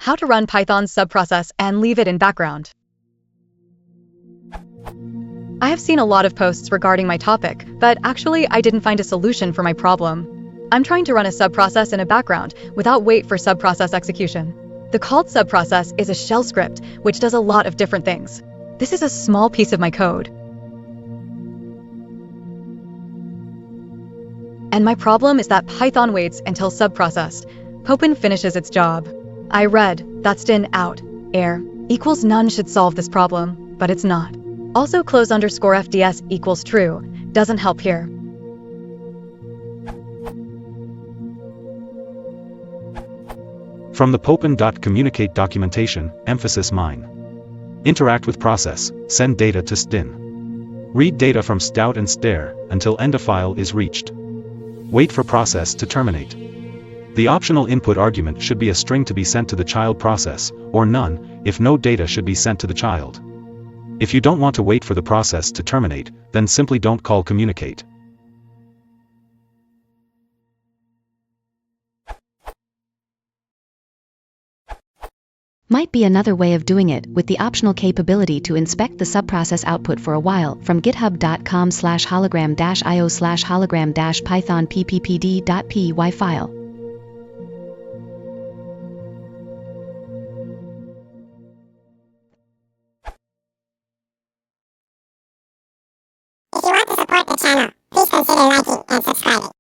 How to run Python's subprocess and leave it in background. I have seen a lot of posts regarding my topic, but actually I didn't find a solution for my problem. I'm trying to run a subprocess in a background without wait for subprocess execution. The called subprocess is a shell script which does a lot of different things. This is a small piece of my code. And my problem is that Python waits until subprocessed. Popen finishes its job. I read that stin out error equals none should solve this problem, but it's not. Also close underscore FDS equals true doesn't help here. From the popen.communicate documentation, emphasis mine. Interact with process, send data to stin. Read data from stout and stare until end of file is reached. Wait for process to terminate. The optional input argument should be a string to be sent to the child process, or none, if no data should be sent to the child. If you don't want to wait for the process to terminate, then simply don't call communicate. Might be another way of doing it with the optional capability to inspect the subprocess output for a while from github.com/hologram-io/hologram-python pppd.py file. If you want to support the channel, please consider liking and subscribing.